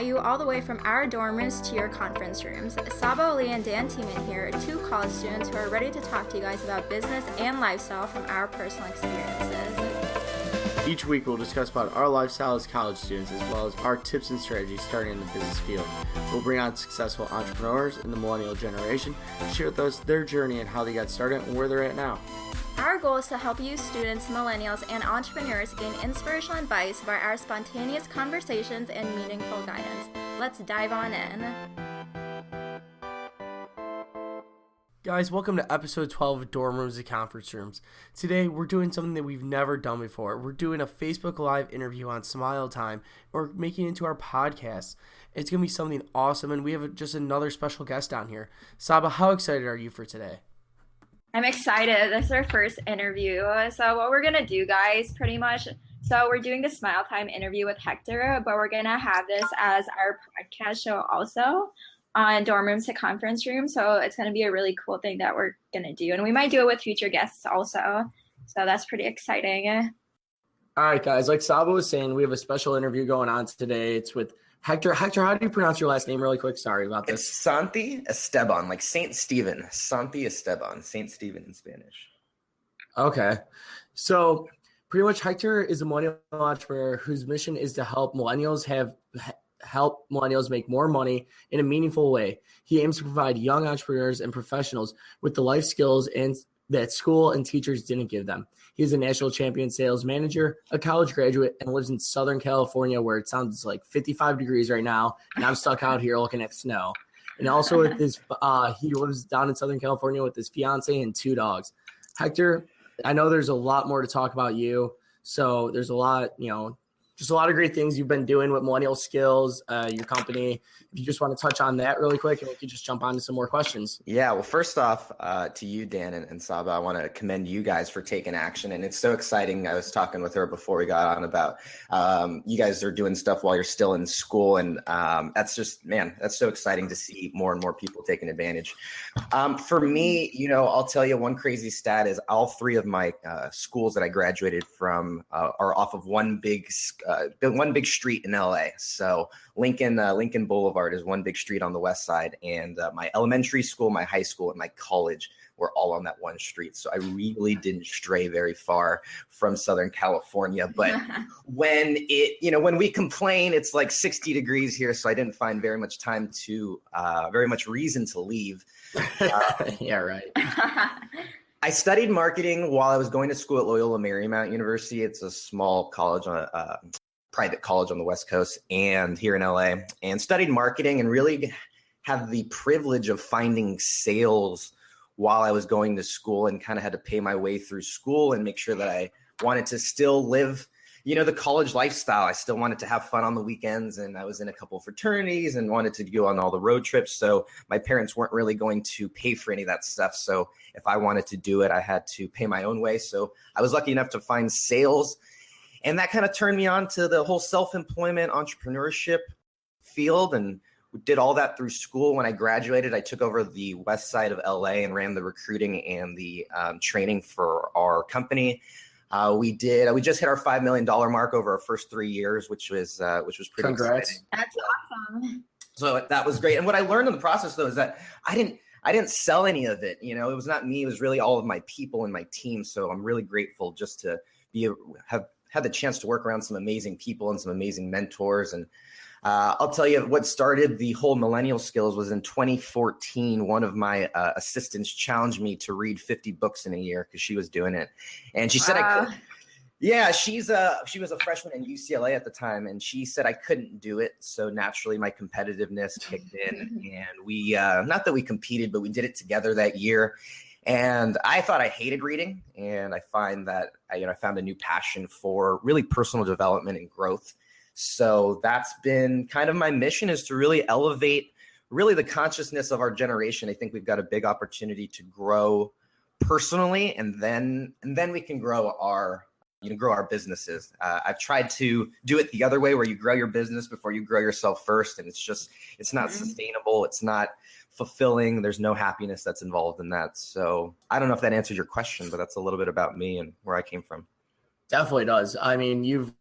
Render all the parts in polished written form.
at you all the way from our dorm rooms to your conference rooms. Saba, Ali, and Dan Tiemann here are two college students who are ready to talk to you guys about business and lifestyle from our personal experiences. Each week we'll discuss about our lifestyle as college students as well as our tips and strategies starting in the business field. We'll bring on successful entrepreneurs in the millennial generation to share with us their journey and how they got started and where they're at now. Our goal is to help you students, millennials, and entrepreneurs gain inspirational advice via our spontaneous conversations and meaningful guidance. Let's dive on in. Guys, welcome to episode 12 of Dorm Rooms and Conference Rooms. Today, we're doing something that we've never done before. We're doing a Facebook Live interview on Smile Time. We're making it into our podcast. It's going to be something awesome, and we have just another special guest down here. Saba, how excited are you for today? I'm excited. This is our first interview. So what we're going to do, guys, pretty much, so we're doing the Smile Time interview with Hector, but we're going to have this as our podcast show also on Dorm Rooms to Conference Rooms. So it's going to be a really cool thing that we're going to do. And we might do it with future guests also. So that's pretty exciting. All right, guys. Like Saba was saying, we have a special interview going on today. It's with Hector. Hector, how do you pronounce your last name really quick? Sorry about this. It's Santiesteban, like Saint Stephen. Santiesteban, Saint Stephen in Spanish. Okay. So pretty much Hector is a millennial entrepreneur whose mission is to help millennials make more money in a meaningful way. He aims to provide young entrepreneurs and professionals with the life skills and that school and teachers didn't give them. He's a national champion sales manager, a college graduate, and lives in Southern California where it sounds like 55 degrees right now, and I'm stuck out here looking at snow. And also with his, he lives down in Southern California with his fiance and 2 dogs. Hector, I know there's a lot more to talk about you. So there's a lot, just a lot of great things you've been doing with Millennial Skills, your company. If you just want to touch on that really quick, and we could just jump on to some more questions. Yeah, well, first off, to you, Dan and Saba, I want to commend you guys for taking action. And it's so exciting. I was talking with her before we got on about you guys are doing stuff while you're still in school. And that's just, man, that's so exciting to see more and more people taking advantage. For me, I'll tell you one crazy stat is all 3 of my schools that I graduated from are off of one big street in LA. So Lincoln Boulevard is one big street on the west side. And my elementary school, my high school, and my college were all on that one street. So I really didn't stray very far from Southern California. But when we complain, it's like 60 degrees here. So I didn't find very much reason to leave. Yeah, right. I studied marketing while I was going to school at Loyola Marymount University. It's a small college private college on the West Coast and here in LA, and studied marketing and really had the privilege of finding sales while I was going to school, and kind of had to pay my way through school and make sure that I wanted to still live, the college lifestyle. I still wanted to have fun on the weekends, and I was in a couple of fraternities and wanted to go on all the road trips. So my parents weren't really going to pay for any of that stuff. So if I wanted to do it, I had to pay my own way. So I was lucky enough to find sales. And that kind of turned me on to the whole self-employment entrepreneurship field, and did all that through school. When I graduated, I took over the west side of LA and ran the recruiting and the training for our company. We just hit our $5 million mark over our first 3 years, which was pretty Congrats. exciting. That's awesome. So that was great. And what I learned in the process, though, is that I didn't sell any of it. It was not me. It was really all of my people and my team. So I'm really grateful just to have had the chance to work around some amazing people and some amazing mentors. And I'll tell you what started the whole Millennial Skills was in 2014. One of my assistants challenged me to read 50 books in a year because she was doing it. And she said I could. Yeah, she was a freshman in UCLA at the time, and she said I couldn't do it. So naturally, my competitiveness kicked in, and we not that we competed, but we did it together that year. And I thought I hated reading, and I find that I found a new passion for really personal development and growth. So that's been kind of my mission, is to really elevate really the consciousness of our generation. I think we've got a big opportunity to grow personally, and then we can grow our businesses. I've tried to do it the other way, where you grow your business before you grow yourself first. And it's not sustainable. It's not fulfilling. There's no happiness that's involved in that. So I don't know if that answers your question, but that's a little bit about me and where I came from. Definitely does. I mean, you've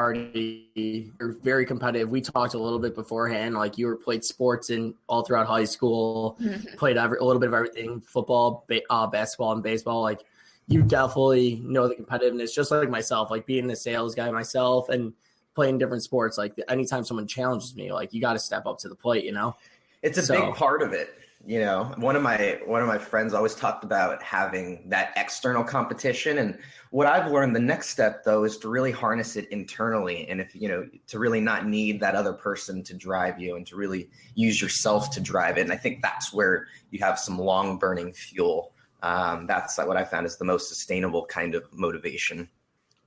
you're very competitive. We talked a little bit beforehand, like you played sports in all throughout high school, played a little bit of everything, football, basketball, and baseball. Like you definitely know the competitiveness, just like myself, like being the sales guy myself and playing different sports. Like anytime someone challenges me, like you got to step up to the plate, you know? It's a big part of it. You know, one of my friends always talked about having that external competition. And what I've learned, the next step though, is to really harness it internally. And if, you know, to really not need that other person to drive you and to really use yourself to drive it. And I think that's where you have some long burning fuel. That's what I found is the most sustainable kind of motivation.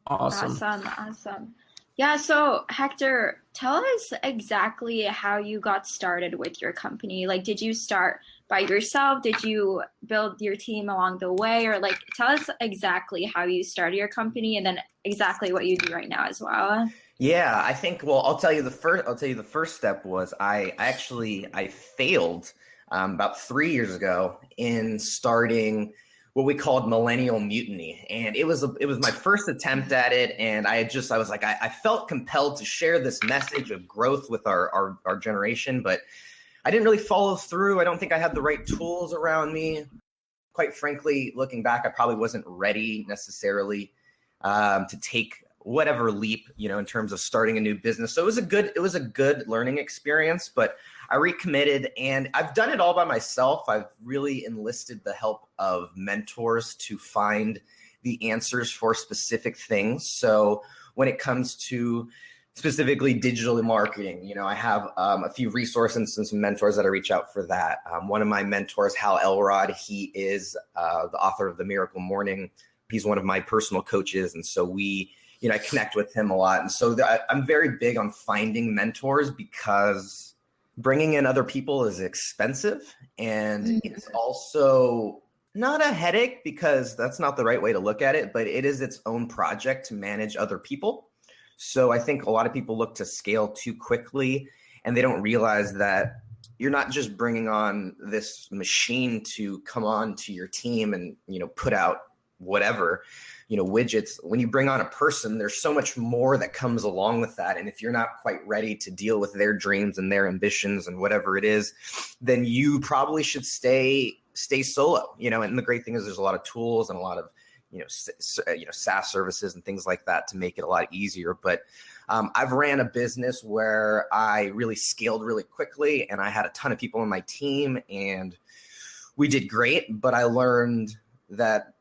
Awesome. Yeah, so Hector, tell us exactly how you got started with your company. Like, did you start by yourself? Did you build your team along the way? Or like, tell us exactly how you started your company and then exactly what you do right now as well. Yeah, I think, well, I'll tell you the first step was I failed about 3 years ago in starting what we called Millennial Mutiny. And it was my first attempt at it. And I was like, I felt compelled to share this message of growth with our generation, but I didn't really follow through. I don't think I had the right tools around me. Quite frankly, looking back, I probably wasn't ready necessarily to take whatever leap, you know, in terms of starting a new business. So it was a good learning experience, but I recommitted and I've done it all by myself. I've really enlisted the help of mentors to find the answers for specific things. So when it comes to specifically digital marketing, you know, I have a few resources and some mentors that I reach out for that. One of my mentors, Hal Elrod, he is the author of The Miracle Morning. He's one of my personal coaches. And so I connect with him a lot. And so I'm very big on finding mentors because bringing in other people is expensive. And it's also not a headache because that's not the right way to look at it, but it is its own project to manage other people. So I think a lot of people look to scale too quickly and they don't realize that you're not just bringing on this machine to come on to your team and, you know, put out whatever, you know, widgets. When you bring on a person, there's so much more that comes along with that. And if you're not quite ready to deal with their dreams and their ambitions and whatever it is, then you probably should stay solo, you know. And the great thing is there's a lot of tools and a lot of, SaaS services and things like that to make it a lot easier. But I've ran a business where I really scaled really quickly and I had a ton of people on my team and we did great, but I learned that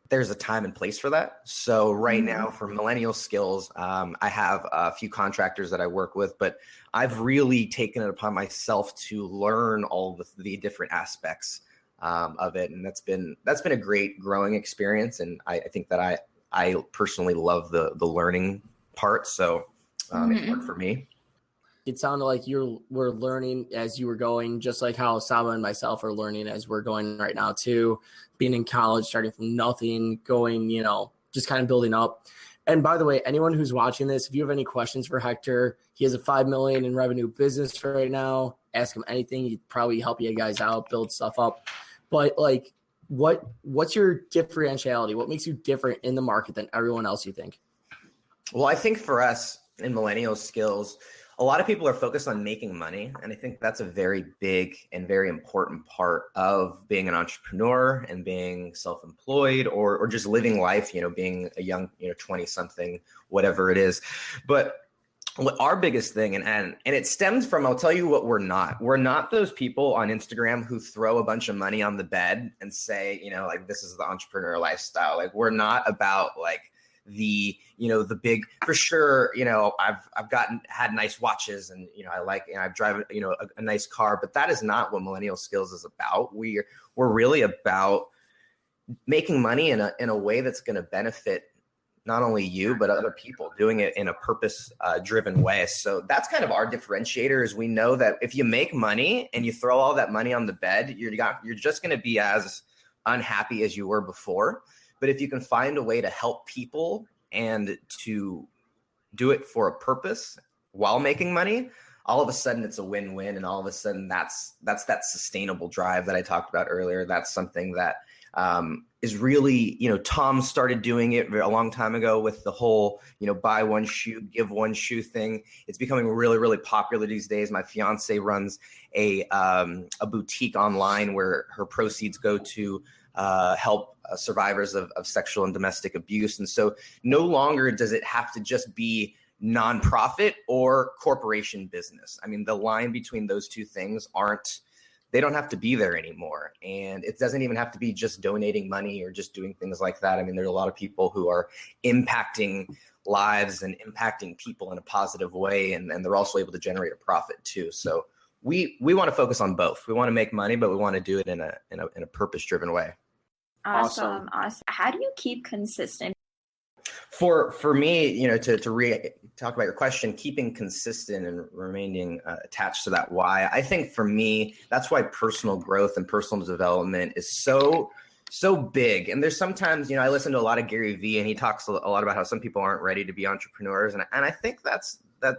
there's a time and place for that. So right now for Millennial Skills, I have a few contractors that I work with, but I've really taken it upon myself to learn all the different aspects of it. And that's been a great growing experience. And I think that I personally love the learning part. So it worked for me. It sounded like you were learning as you were going, just like how Saba and myself are learning as we're going right now too, being in college, starting from nothing, going, you know, just kind of building up. And by the way, anyone who's watching this, if you have any questions for Hector, he has a $5 million in revenue business right now. Ask him anything. He'd probably help you guys out, build stuff up. But like, what's your differentiality? What makes you different in the market than everyone else, you think? Well, I think for us in Millennial Skills, a lot of people are focused on making money. And I think that's a very big and very important part of being an entrepreneur and being self-employed or just living life, you know, being a young, 20 something, whatever it is. But what our biggest thing, and it stems from, I'll tell you what we're not those people on Instagram who throw a bunch of money on the bed and say, like, this is the entrepreneur lifestyle. Like, we're not about like the big, for sure, I've had nice watches and, I drive, a nice car, but that is not what Millennial Skills is about. We're really about making money in a way that's going to benefit not only you, but other people, doing it in a purpose driven way. So that's kind of our differentiator, is we know that if you make money and you throw all that money on the bed, you're just going to be as unhappy as you were before. But if you can find a way to help people and to do it for a purpose while making money, all of a sudden it's a win-win. And all of a sudden that's that sustainable drive that I talked about earlier. That's something that is really, Tom started doing it a long time ago with the whole, buy one shoe, give one shoe thing. It's becoming really, really popular these days. My fiance runs a boutique online where her proceeds go to help survivors of sexual and domestic abuse. And so no longer does it have to just be nonprofit or corporation business. I mean, the line between those two things they don't have to be there anymore. And it doesn't even have to be just donating money or just doing things like that. I mean, there's a lot of people who are impacting lives and impacting people in a positive way. And they're also able to generate a profit too. So we want to focus on both. We want to make money, but we want to do it in a purpose-driven way. Awesome. How do you keep consistent? For me, to talk about your question, keeping consistent and remaining attached to that why, I think for me, that's why personal growth and personal development is so big. And there's sometimes, I listen to a lot of Gary Vee, and he talks a lot about how some people aren't ready to be entrepreneurs. And I think that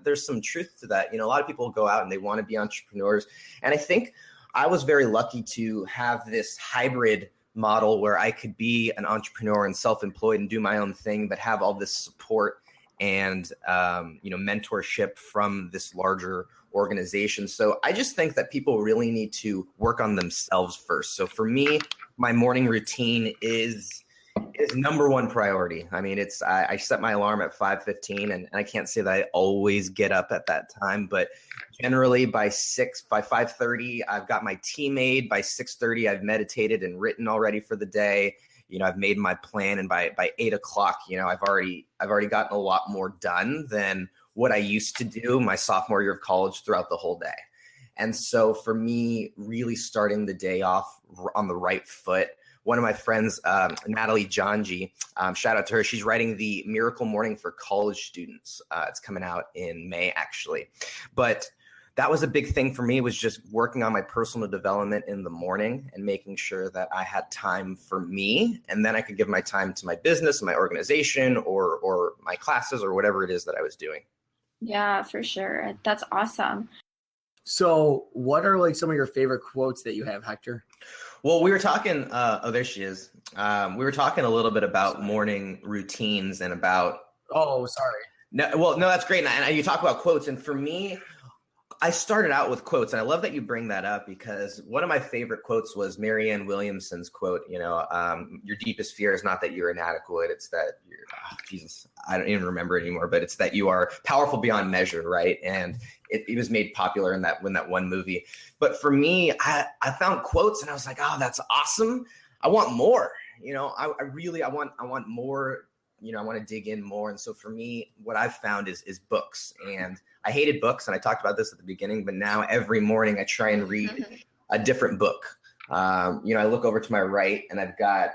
there's some truth to that. A lot of people go out and they want to be entrepreneurs. And I think I was very lucky to have this hybrid model where I could be an entrepreneur and self-employed and do my own thing, but have all this support and mentorship from this larger organization. So I just think that people really need to work on themselves first. So for me, my morning routine is number one priority. I mean, I set my alarm at 5:15, and I can't say that I always get up at that time, but generally by 5:30, I've got my tea made. By 6:30, I've meditated and written already for the day. I've made my plan, and by 8:00, I've already gotten a lot more done than what I used to do my sophomore year of college throughout the whole day. And so for me, really starting the day off on the right foot. One of my friends, Natalie Janji, shout out to her. She's writing the Miracle Morning for college students. It's coming out in May, actually. But that was a big thing for me, was just working on my personal development in the morning and making sure that I had time for me. And then I could give my time to my business, my organization, or my classes, or whatever it is that I was doing. Yeah, for sure. That's awesome. So what are some of your favorite quotes that you have, Hector? Well, we were talking, there she is. We were talking a little bit about morning routines and about. Oh, sorry. No, that's great. And you talk about quotes. And for me, I started out with quotes, and I love that you bring that up, because one of my favorite quotes was Marianne Williamson's quote, your deepest fear is not that you're inadequate. It's that Jesus, I don't even remember it anymore, but it's that you are powerful beyond measure, right? And it was made popular in that one movie. But for me, I found quotes, and I was like, oh, that's awesome. I want more. I want more. I want to dig in more. And so for me, what I've found is books. And I hated books, and I talked about this at the beginning, but now every morning I try and read a different book. I look over to my right, and I've got,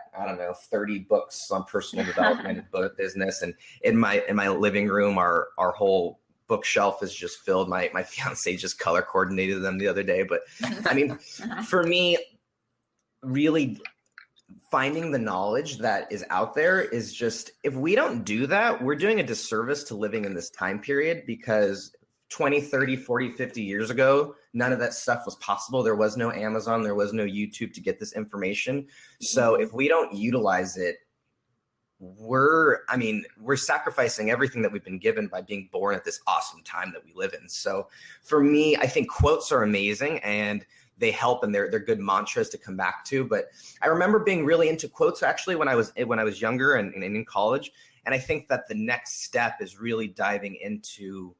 30 books on personal development and business. And in my living room, our whole bookshelf is just filled. My fiance just color coordinated them the other day. But I mean, for me, really finding the knowledge that is out there is just, if we don't do that, we're doing a disservice to living in this time period, because 20, 30, 40, 50 years ago, none of that stuff was possible. There was no Amazon, there was no YouTube to get this information. So if we don't utilize it, we're sacrificing everything that we've been given by being born at this awesome time that we live in. So for me, I think quotes are amazing, and they help, and they're good mantras to come back to. But I remember being really into quotes actually when I was younger and in college. And I think that the next step is really diving into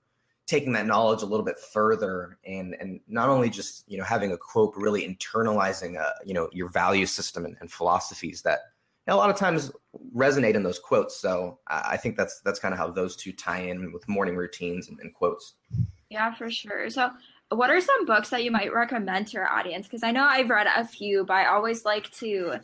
taking that knowledge a little bit further, and not only just having a quote, but really internalizing your value system and philosophies that a lot of times resonate in those quotes. So I think that's kind of how those two tie in with morning routines and quotes. Yeah, for sure. So what are some books that you might recommend to our audience? Because I know I've read a few, but I always like to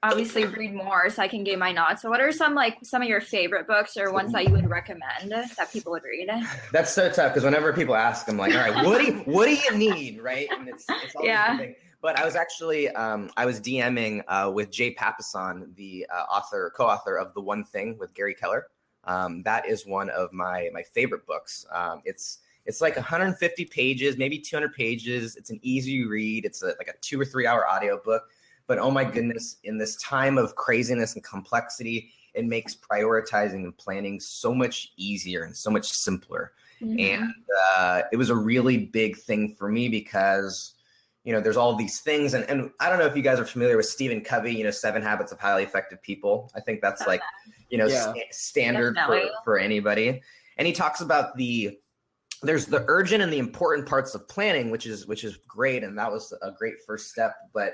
obviously read more so I can gain my knowledge. So what are some of your favorite books, or ones that you would recommend that people would read? That's so tough, because whenever people ask, I'm like, all right, what do you need, right? And it's always the thing. But I was actually I was DMing with Jay Papasan, the co-author of The One Thing with Gary Keller. That is one of my favorite books. It's like 150 pages, maybe 200 pages. It's an easy read. It's like a 2 or 3 hour audiobook. But oh my goodness, in this time of craziness and complexity, it makes prioritizing and planning so much easier and so much simpler. Mm-hmm. And it was a really big thing for me because, you know, there's all these things. And I don't know if you guys are familiar with Stephen Covey, you know, 7 Habits of Highly Effective People. I think that's like, you know, standard for anybody. And he talks about there's the urgent and the important parts of planning, which is great. And that was a great first step. But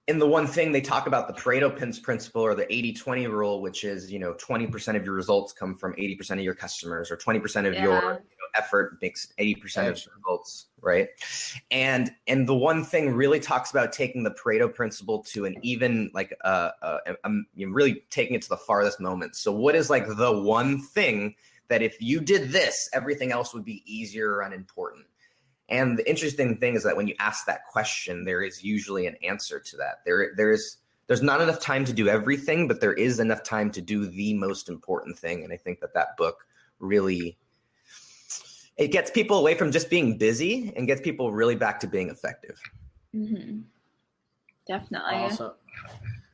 in the one thing they talk about, the Pareto principle or the 80-20 rule, which is, you know, 20% of your results come from 80% of your customers, or 20% of your effort makes 80% of results, right? And the one thing really talks about taking the Pareto principle to an even like really taking it to the farthest moment. So what is like the one thing that if you did this, everything else would be easier or unimportant? And the interesting thing is that when you ask that question, there is usually an answer to that. There's not enough time to do everything, but there is enough time to do the most important thing. And I think that book really, it gets people away from just being busy and gets people really back to being effective. Mm-hmm. Definitely. Awesome.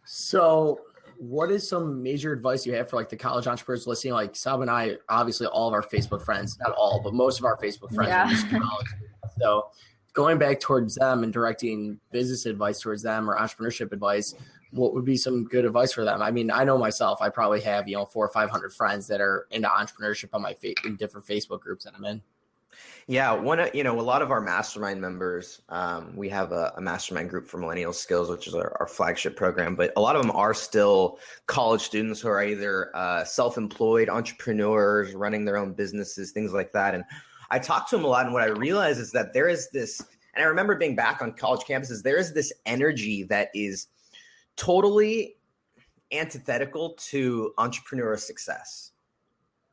So what is some major advice you have for like the college entrepreneurs listening? Like Sab and I, obviously all of our Facebook friends, not all, but most of our Facebook friends are just college. So going back towards them and directing business advice towards them or entrepreneurship advice, what would be some good advice for them? I mean, I know myself, I probably have, 400 or 500 friends that are into entrepreneurship on my in different Facebook groups that I'm in. Yeah, a lot of our mastermind members, we have a mastermind group for Millennial Skills, which is our flagship program, but a lot of them are still college students who are either self-employed entrepreneurs, running their own businesses, things like that. And I talk to them a lot, and what I realize is that there is this, and I remember being back on college campuses, there is this energy that is totally antithetical to entrepreneurial success.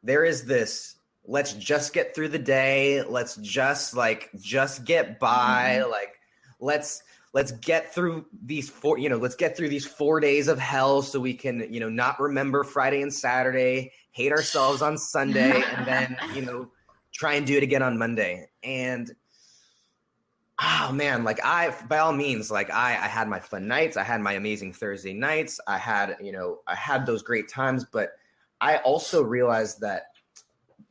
There is this, let's just get through the day. Let's just get by. Like, let's get through these let's get through these 4 days of hell so we can, not remember Friday and Saturday, hate ourselves on Sunday, and then, try and do it again on Monday. And oh man, like by all means, like I had my fun nights. I had my amazing Thursday nights. I had those great times, but I also realized that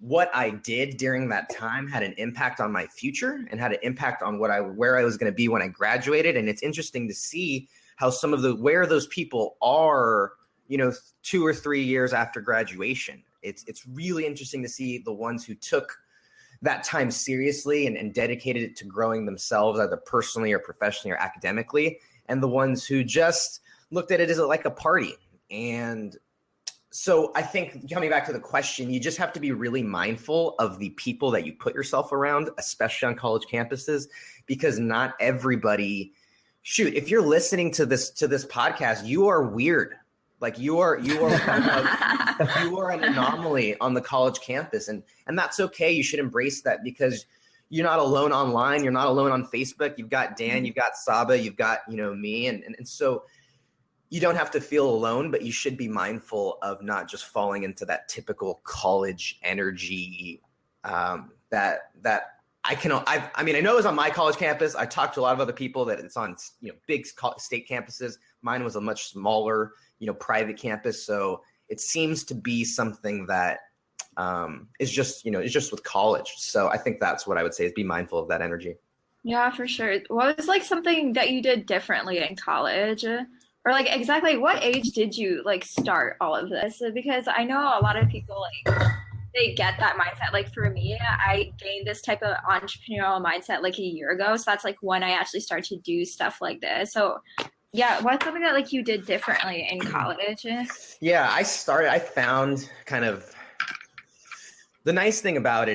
what I did during that time had an impact on my future and had an impact on where I was going to be when I graduated. And it's interesting to see how where those people are, 2 or 3 years after graduation. It's really interesting to see the ones who took that time seriously and dedicated it to growing themselves, either personally or professionally or academically, and the ones who just looked at it as like a party. And so I think, coming back to the question, you just have to be really mindful of the people that you put yourself around, especially on college campuses, because not everybody, if you're listening to this podcast, you are weird. Like you are an anomaly on the college campus, and that's okay. You should embrace that, because you're not alone online. You're not alone on Facebook. You've got Dan, you've got Saba, you've got, me. And so you don't have to feel alone, but you should be mindful of not just falling into that typical college energy that I know it's on my college campus. I talked to a lot of other people that it's on, big state campuses. Mine was a much smaller, private campus. So it seems to be something that is just with college. So I think that's what I would say, is be mindful of that energy. Yeah, for sure. What was like something that you did differently in college? Or like exactly what age did you like start all of this? Because I know a lot of people they get that mindset. Like for me, I gained this type of entrepreneurial mindset like a year ago. So that's like when I actually started to do stuff like this. So yeah, what's something that like you did differently in college? Yeah, I found kind of the nice thing about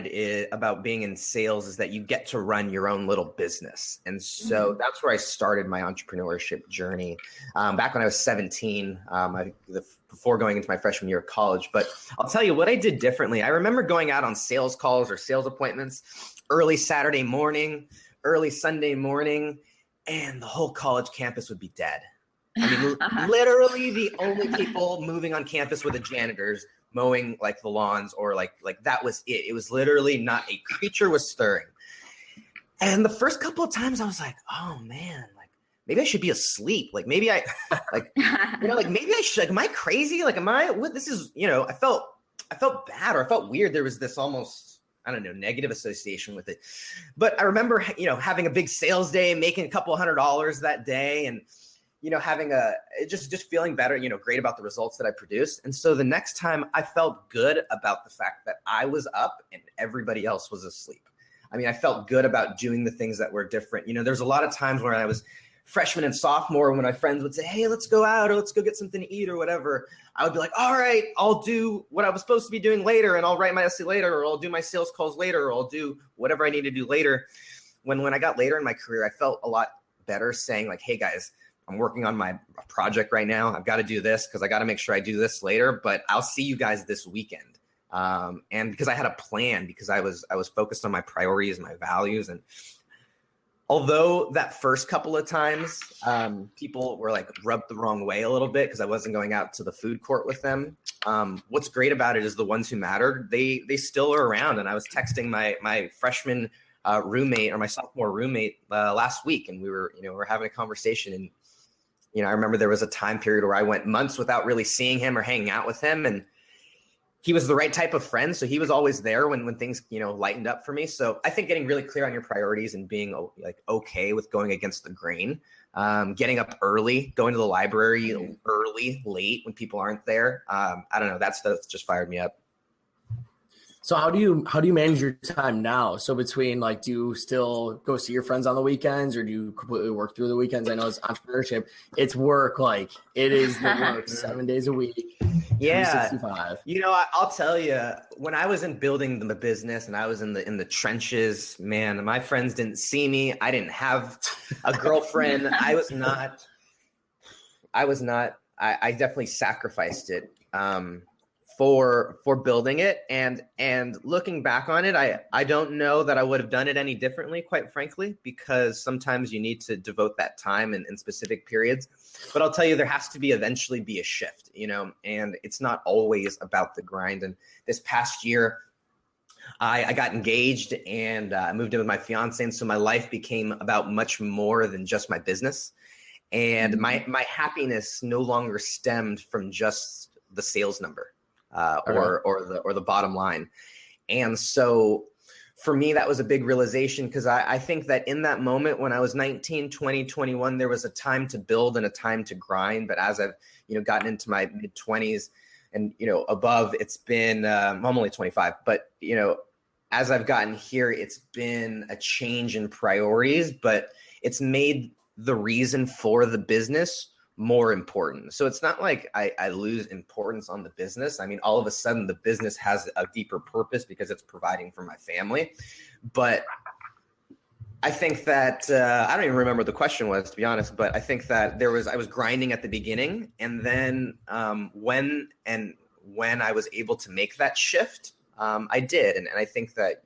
being in sales is that you get to run your own little business. And so that's where I started my entrepreneurship journey back when I was 17, before going into my freshman year of college. But I'll tell you what I did differently. I remember going out on sales calls or sales appointments early Saturday morning, early Sunday morning, and the whole college campus would be dead. I mean, literally the only people moving on campus were the janitors mowing like the lawns, or like that was it. It was literally not a creature was stirring. And the first couple of times I was like, oh man, like maybe I should be asleep. Like maybe I, like, like maybe I should, like, am I crazy? Like, what, this is, I felt bad, or I felt weird. There was this almost, I don't know, negative association with it. But I remember, having a big sales day, making a couple $100 that day, and, having just feeling better, great about the results that I produced. And so the next time I felt good about the fact that I was up and everybody else was asleep. I mean, I felt good about doing the things that were different. There's a lot of times where I was freshman and sophomore, when my friends would say, hey, let's go out, or let's go get something to eat or whatever, I would be like, all right, I'll do what I was supposed to be doing later, and I'll write my essay later, or I'll do my sales calls later, or I'll do whatever I need to do later. When I got later in my career, I felt a lot better saying, like, hey guys, I'm working on my project right now. I've got to do this because I got to make sure I do this later, but I'll see you guys this weekend. And because I had a plan, because I was focused on my priorities, my values. And although that first couple of times, people were like rubbed the wrong way a little bit because I wasn't going out to the food court with them. What's great about it is the ones who mattered, they still are around. And I was texting my freshman roommate, or my sophomore roommate, last week, and we were having a conversation. And I remember there was a time period where I went months without really seeing him or hanging out with him, and he was the right type of friend. So he was always there when things, lightened up for me. So I think getting really clear on your priorities and being like okay with going against the grain, getting up early, going to the library early, late when people aren't there. I don't know. That's just fired me up. So how do you manage your time now? So between, like, do you still go see your friends on the weekends, or do you completely work through the weekends? I know it's entrepreneurship. It's work. Like, it is the work 7 days a week. Yeah. 365. I'll tell you, when I was in building the business and I was in the trenches, man, my friends didn't see me. I didn't have a girlfriend. I definitely sacrificed it. For building it, and looking back on it, I don't know that I would have done it any differently, quite frankly, because sometimes you need to devote that time in specific periods. But I'll tell you, there has to eventually be a shift, and it's not always about the grind. And this past year, I got engaged, and I moved in with my fiance, and so my life became about much more than just my business. And my happiness no longer stemmed from just the sales number. Or the bottom line. And so for me, that was a big realization, because I think that in that moment when I was 19, 20, 21, there was a time to build and a time to grind. But as I've, gotten into my mid 20s and, above, it's been, I'm only 25, but, as I've gotten here, it's been a change in priorities, but it's made the reason for the business more important. So it's not like I lose importance on the business. I mean, all of a sudden the business has a deeper purpose because it's providing for my family. But I think that I don't even remember what the question was, to be honest, but I think that I was grinding at the beginning, and then when I was able to make that shift, I did. And I think that,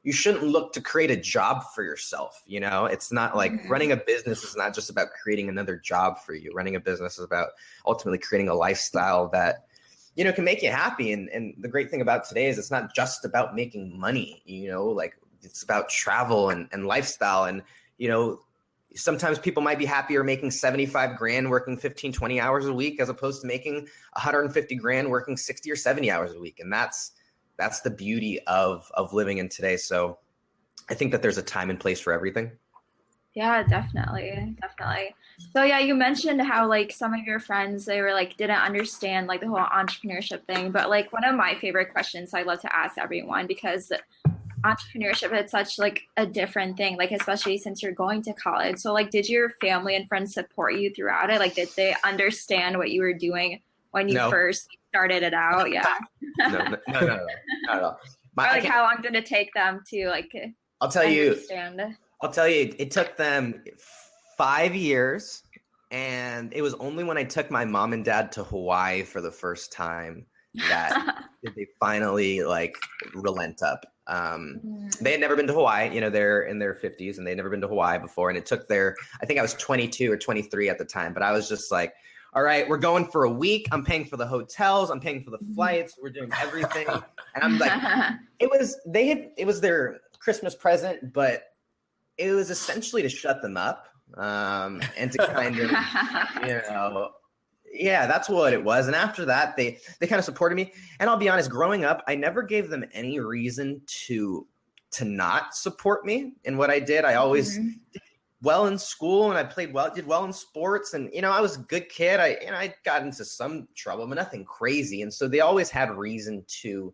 you shouldn't look to create a job for yourself. It's not like running a business is not just about creating another job for you. Running a business is about ultimately creating a lifestyle that, can make you happy. And the great thing about today is it's not just about making money, like it's about travel and lifestyle. And, sometimes people might be happier making 75 grand working 15, 20 hours a week, as opposed to making 150 grand working 60 or 70 hours a week. And that's the beauty of living in today. So I think that there's a time and place for everything. Yeah, definitely. So yeah, you mentioned how like some of your friends, they were like, didn't understand like the whole entrepreneurship thing. But like one of my favorite questions I love to ask everyone, because entrepreneurship is such like a different thing, like especially since you're going to college. So like, did your family and friends support you throughout it? Like, did they understand what you were doing when you first started it out? Yeah. No, not at all. Or like, how long did it take them to like understand? I'll tell you, it took them 5 years, and it was only when I took my mom and dad to Hawaii for the first time that did they finally like relent up. They had never been to Hawaii, they're in their 50s and they'd never been to Hawaii before. And it took I think I was 22 or 23 at the time, but I was just like, all right, we're going for a week. I'm paying for the hotels. I'm paying for the flights. We're doing everything. And I'm like, it was their Christmas present, but it was essentially to shut them up. and to kind of, yeah, that's what it was. And after that, they kind of supported me. And I'll be honest, growing up, I never gave them any reason to not support me in what I did. I always did well in school, and I did well in sports. And, I was a good kid. I got into some trouble, but nothing crazy. And so they always had reason to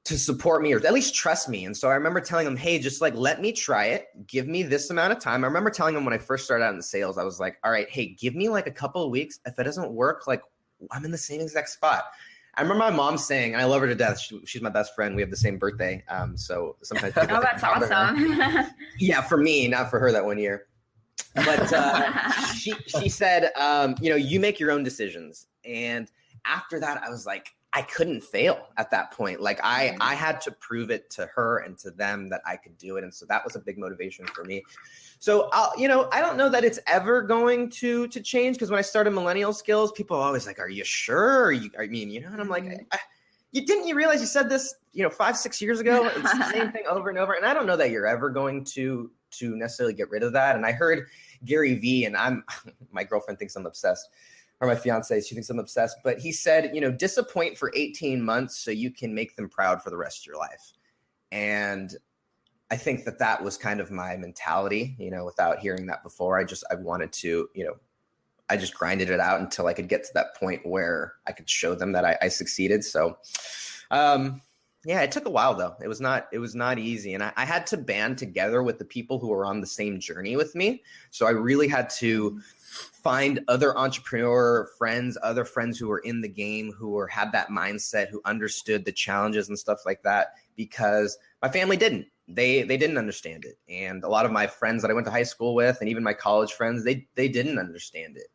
support me, or at least trust me. And so I remember telling them, hey, just let me try it. Give me this amount of time. I remember telling them when I first started out in the sales, I was like, all right, hey, give me a couple of weeks. If it doesn't work, I'm in the same exact spot. I remember my mom saying, and I love her to death. She's my best friend. We have the same birthday. So sometimes people that's awesome. Yeah, for me, not for her that one year. But she said, you make your own decisions. And after that, I was like, I couldn't fail at that point. I had to prove it to her and to them that I could do it. And so that was a big motivation for me. So, I don't know that it's ever going to change, because when I started Millennial Skills, people are always like, are you sure? And I'm like, didn't you realize you said this, 5-6 years ago? It's the same thing over and over. And I don't know that you're ever going to necessarily get rid of that. And I heard Gary Vee, and my girlfriend thinks I'm obsessed. Or my fiance, she thinks I'm obsessed, but he said, disappoint for 18 months so you can make them proud for the rest of your life. And I think that was kind of my mentality, without hearing that before. I wanted to, I just grinded it out until I could get to that point where I could show them that I succeeded. So, yeah, it took a while though. It was not easy. And I had to band together with the people who were on the same journey with me. So I really had to find other entrepreneur friends, other friends who were in the game, who had that mindset, who understood the challenges and stuff like that, because my family didn't. They didn't understand it. And a lot of my friends that I went to high school with, and even my college friends, they didn't understand it.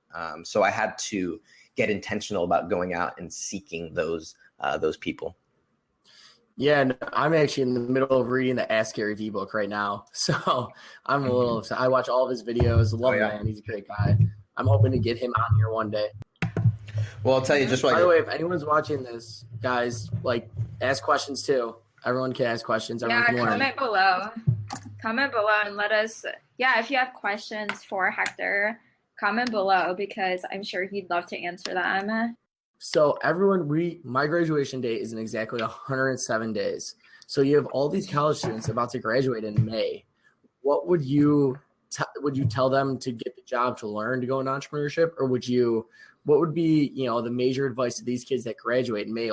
So I had to get intentional about going out and seeking those people. Yeah, and I'm actually in the middle of reading the Ask Gary Vee book right now. So I'm a little upset. I watch all of his videos. Love him, man. He's a great guy. I'm hoping to get him on here one day. Well, I'll tell you just By the way, if anyone's watching this, guys, ask questions too. Everyone can ask questions. Comment below. Comment below and let us, if you have questions for Hector, comment below, because I'm sure he'd love to answer them. So everyone, my graduation date is in exactly 107 days. So you have all these college students about to graduate in May. What would you tell them to get the job, to learn, to go into entrepreneurship? Or what would be, the major advice to these kids that graduate in May?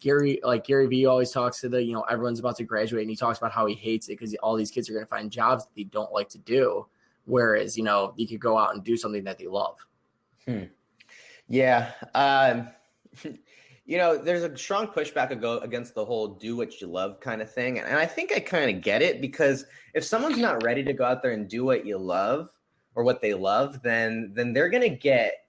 Gary Vee always talks to everyone's about to graduate, and he talks about how he hates it because all these kids are going to find jobs that they don't like to do. Whereas, you could go out and do something that they love. Yeah. There's a strong pushback against the whole do what you love kind of thing. And I think I kind of get it, because if someone's not ready to go out there and do what you love or what they love, then they're going to get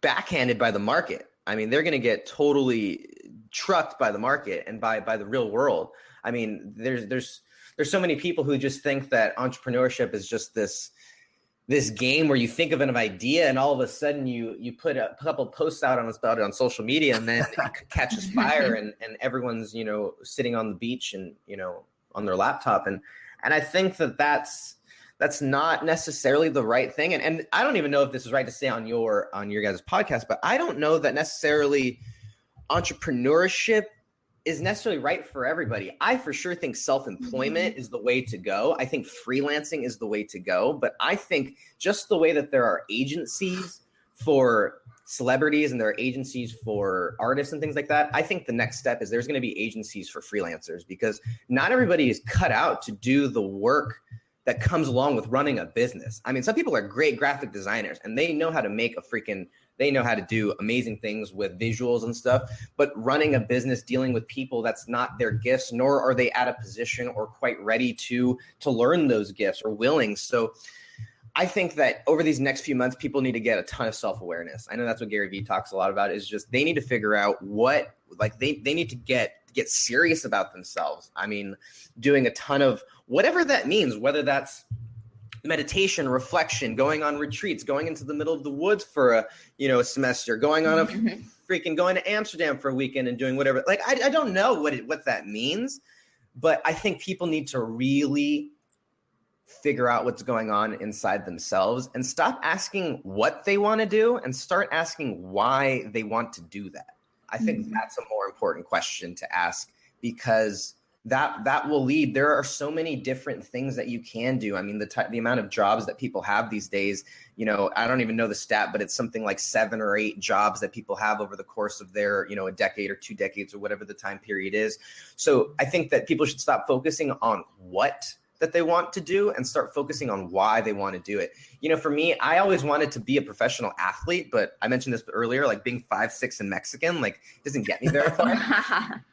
backhanded by the market. I mean, they're going to get totally trucked by the market and by the real world. I mean, there's so many people who just think that entrepreneurship is just this game where you think of an idea and all of a sudden you put a couple posts out about it on social media, and then it catches fire and everyone's, sitting on the beach and, on their laptop. And I think that's not necessarily the right thing. And I don't even know if this is right to say on your guys' podcast, but I don't know that necessarily entrepreneurship is necessarily right for everybody. I for sure think self-employment is the way to go. I think freelancing is the way to go. But I think just the way that there are agencies for celebrities and there are agencies for artists and things like that, I think the next step is there's going to be agencies for freelancers, because not everybody is cut out to do the work that comes along with running a business. I mean, some people are great graphic designers and they know how to they know how to do amazing things with visuals and stuff, but running a business, dealing with people, that's not their gifts, nor are they at a position or quite ready to learn those gifts or willing. So I think that over these next few months, people need to get a ton of self-awareness. I know that's what Gary Vee talks a lot about, is just they need to figure out they need to get serious about themselves. I mean, doing a ton of whatever that means, whether that's meditation, reflection, going on retreats, going into the middle of the woods for a semester, going on going to Amsterdam for a weekend and doing whatever. I don't know what that means, but I think people need to really figure out what's going on inside themselves and stop asking what they want to do and start asking why they want to do that. I think that's a more important question to ask, because that will lead. There are so many different things that you can do. I mean, the amount of jobs that people have these days, I don't even know the stat, but it's something like 7 or 8 jobs that people have over the course of their, a decade or 2 decades or whatever the time period is. So I think that people should stop focusing on what that they want to do and start focusing on why they want to do it. For me, I always wanted to be a professional athlete, but I mentioned this earlier, like being 5'6" and Mexican, like doesn't get me very far.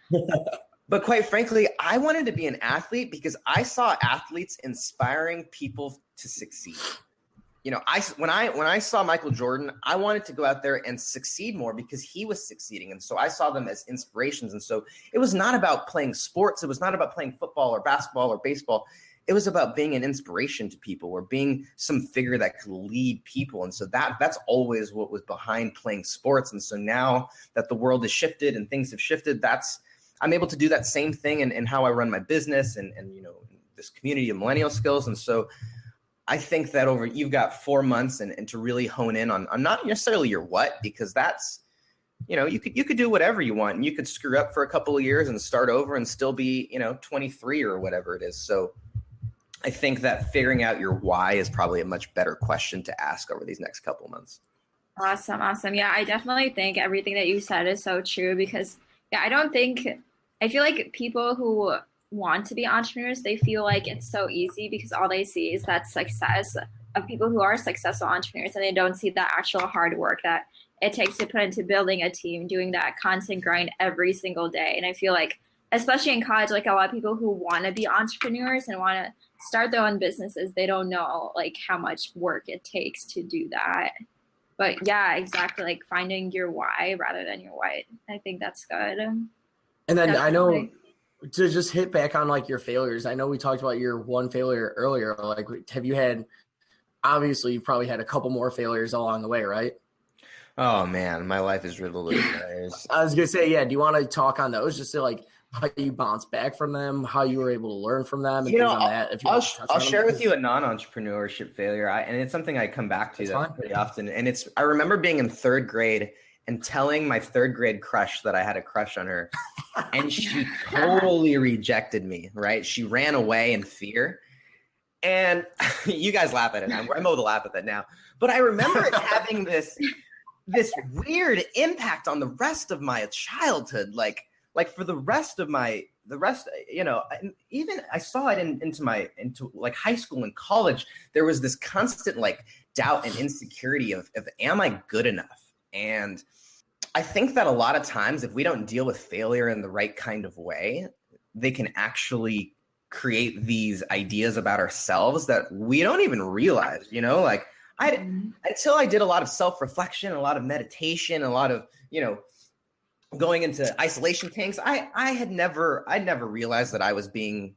But quite frankly, I wanted to be an athlete because I saw athletes inspiring people to succeed. When I saw Michael Jordan, I wanted to go out there and succeed more because he was succeeding. And so I saw them as inspirations. And so it was not about playing sports. It was not about playing football or basketball or baseball. It was about being an inspiration to people or being some figure that could lead people. And so that's always what was behind playing sports. And so now that the world has shifted and things have shifted, I'm able to do that same thing in how I run my business and this community of Millennial Skills. And so I think that you've got 4 months and to really hone in on not necessarily your what, because that's, you could do whatever you want and you could screw up for a couple of years and start over and still be, 23 or whatever it is. So I think that figuring out your why is probably a much better question to ask over these next couple of months. Awesome. Yeah, I definitely think everything that you said is so true because I feel like people who want to be entrepreneurs, they feel like it's so easy because all they see is that success of people who are successful entrepreneurs, and they don't see the actual hard work that it takes to put into building a team, doing that constant grind every single day. And I feel like, especially in college, like a lot of people who want to be entrepreneurs and want to start their own businesses, they don't know like how much work it takes to do that. But yeah, exactly. Like finding your why rather than your what. I think that's good. And then definitely. I know to just hit back on like your failures. I know we talked about your one failure earlier. Like, have you had, obviously you've probably had a couple more failures along the way, right? Oh man, my life is riddled with failures. I was going to say, yeah. Do you want to talk on those? Just to like how you bounce back from them, how you were able to learn from them, and things on that. If I'll share with you a non-entrepreneurship failure, and it's something I come back to pretty often. And I remember being in 3rd grade and telling my 3rd grade crush that I had a crush on her, and she totally rejected me. Right? She ran away in fear, and you guys laugh at it. I'm able to laugh at that now, but I remember it having this weird impact on the rest of my childhood, like for the rest, and even I saw it into like high school and college. There was this constant like doubt and insecurity of am I good enough? And I think that a lot of times if we don't deal with failure in the right kind of way, they can actually create these ideas about ourselves that we don't even realize, like until I did a lot of self-reflection, a lot of meditation, a lot of, going into isolation tanks, I'd never realized that I was being,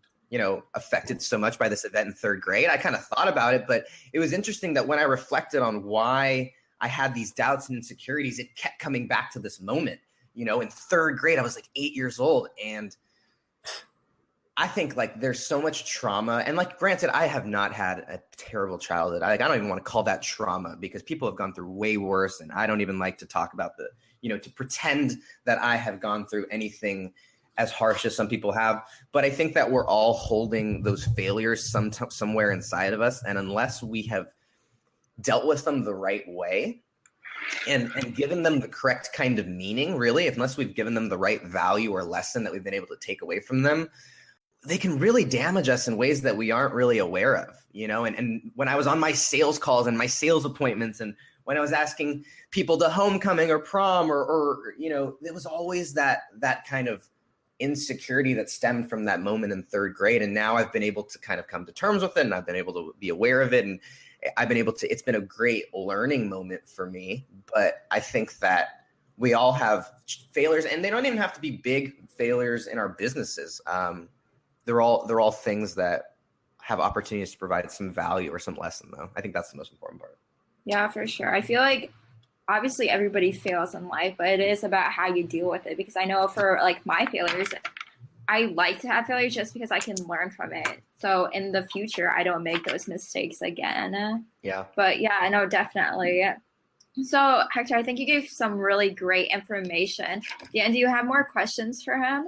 affected so much by this event in 3rd grade. I kind of thought about it, but it was interesting that when I reflected on why I had these doubts and insecurities, it kept coming back to this moment. In 3rd grade, I was like 8 years old. And I think like there's so much trauma. And like, granted, I have not had a terrible childhood. I don't even want to call that trauma because people have gone through way worse. And I don't even like to talk about to pretend that I have gone through anything as harsh as some people have. But I think that we're all holding those failures somewhere inside of us. And unless we have dealt with them the right way and given them the correct kind of meaning, really, unless we've given them the right value or lesson that we've been able to take away from them, they can really damage us in ways that we aren't really aware of, and when I was on my sales calls and my sales appointments, and when I was asking people to homecoming or prom or there was always that kind of insecurity that stemmed from that moment in 3rd grade. And now I've been able to kind of come to terms with it, and I've been able to be aware of it. And it's been a great learning moment for me. But I think that we all have failures, and they don't even have to be big failures in our businesses. They're all things that have opportunities to provide some value or some lesson, though. I think that's the most important part. Yeah, for sure. I feel like obviously everybody fails in life, but it is about how you deal with it. Because I know for like my failures, I like to have failures just because I can learn from it. So in the future, I don't make those mistakes again. Yeah. But yeah, I know, definitely. So Hector, I think you gave some really great information. Dan, do you have more questions for him?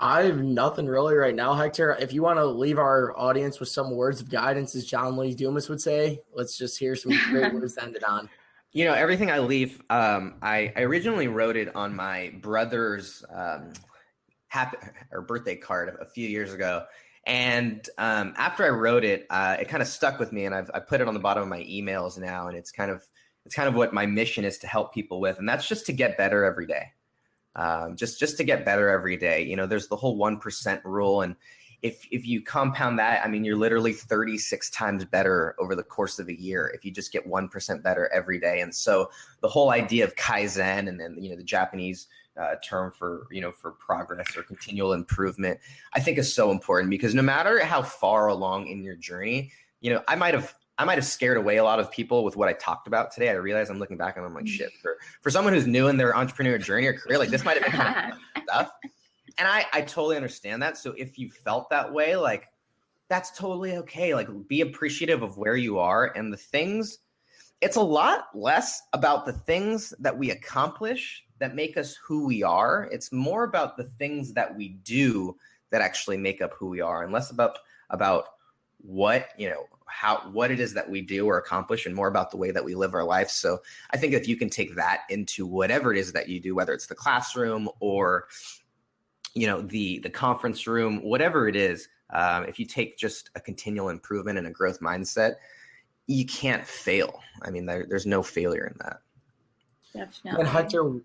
I have nothing really right now, Hector. If you want to leave our audience with some words of guidance, as John Lee Dumas would say, let's just hear some great words to end it on. You know, everything I leave, I originally wrote it on my brother's birthday card a few years ago. And after I wrote it, it kind of stuck with me, and I put it on the bottom of my emails now. And it's kind of what my mission is to help people with. And that's just to get better every day. Just to get better every day. You know, there's the whole 1% rule. And if you compound that, I mean, you're literally 36 times better over the course of a year if you just get 1% better every day. And so the whole idea of Kaizen, and then, you know, the Japanese term for, you know, for progress or continual improvement, I think is so important, because no matter how far along in your journey, you know, I might have scared away a lot of people with what I talked about today. I realize I'm looking back and I'm like, shit, for someone who's new in their entrepreneurial journey or career, like this might have been kind of stuff. And I totally understand that. So if you felt that way, like, that's totally okay. Like, be appreciative of where you are and the things. It's a lot less about the things that we accomplish that make us who we are. It's more about the things that we do that actually make up who we are, and less about what, you know, what it is that we do or accomplish, and more about the way that we live our life. So I think if you can take that into whatever it is that you do, whether it's the classroom or, you know, the conference room, whatever it is, if you take just a continual improvement and a growth mindset, you can't fail. I mean, there's no failure in that. Definitely. And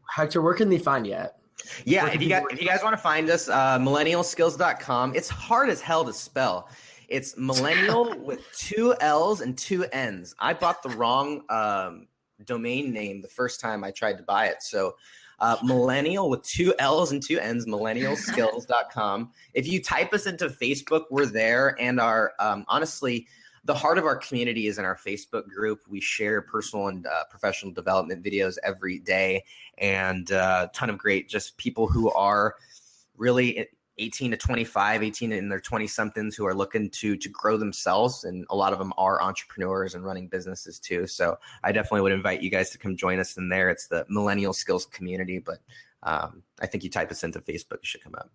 Hector, where can they find you at? Yeah, if you guys want to find us, millennialskills.com. It's hard as hell to spell. It's millennial with 2 L's and 2 N's. I bought the wrong domain name the first time I tried to buy it. So millennial with 2 L's and 2 N's, millennialskills.com. If you type us into Facebook, we're there. And our honestly, the heart of our community is in our Facebook group. We share personal and professional development videos every day, and a ton of great just people who are really 18 to 25, 18 in their 20-somethings who are looking to grow themselves. And a lot of them are entrepreneurs and running businesses too. So I definitely would invite you guys to come join us in there. It's the Millennial Skills community, but I think you type us into Facebook, it should come up.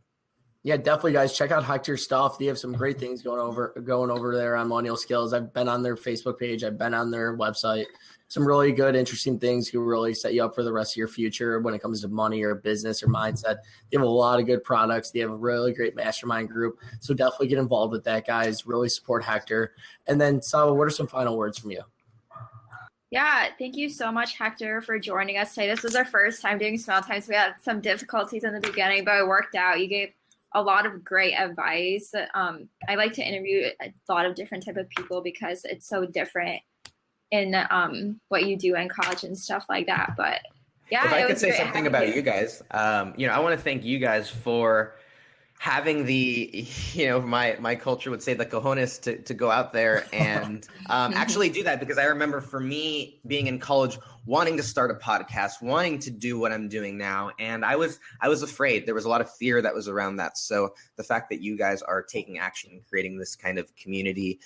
Yeah, definitely, guys. Check out Hector's stuff. They have some great things going over there on Millennial Skills. I've been on their Facebook page. I've been on their website. Some really good, interesting things who really set you up for the rest of your future when it comes to money or business or mindset. They have a lot of good products. They have a really great mastermind group. So definitely get involved with that, guys. Really support Hector. And then, Saba, what are some final words from you? Yeah, thank you so much, Hector, for joining us today. This was our first time doing Small Times. We had some difficulties in the beginning, but it worked out. You gave a lot of great advice. I like to interview a lot of different type of people because it's so different in what you do in college and stuff like that. But yeah, if I could say something about you guys, you know, I want to thank you guys for having the, you know, my culture would say the cojones to go out there and actually do that, because I remember for me being in college, wanting to start a podcast, wanting to do what I'm doing now. And I was afraid. There was a lot of fear that was around that. So the fact that you guys are taking action and creating this kind of community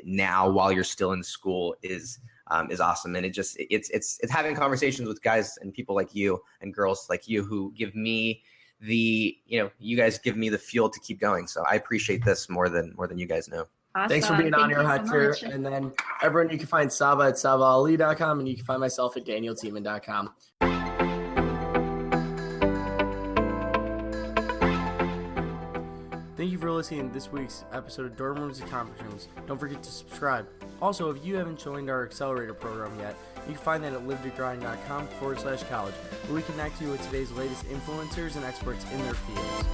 now while you're still in school is awesome. And it's having conversations with guys and people like you and girls like you who give me you guys give me the fuel to keep going. So I appreciate this more than you guys know. Awesome. Thanks for being on here, Hector. So and then everyone, you can find Saba at sabaali.com, and you can find myself at danieltieman.com. Thank you for listening to this week's episode of Dorm Rooms and Conference Rooms. Don't forget to subscribe. Also, if you haven't joined our accelerator program yet, you can find that at livetogrind.com/college, where we connect you with today's latest influencers and experts in their fields.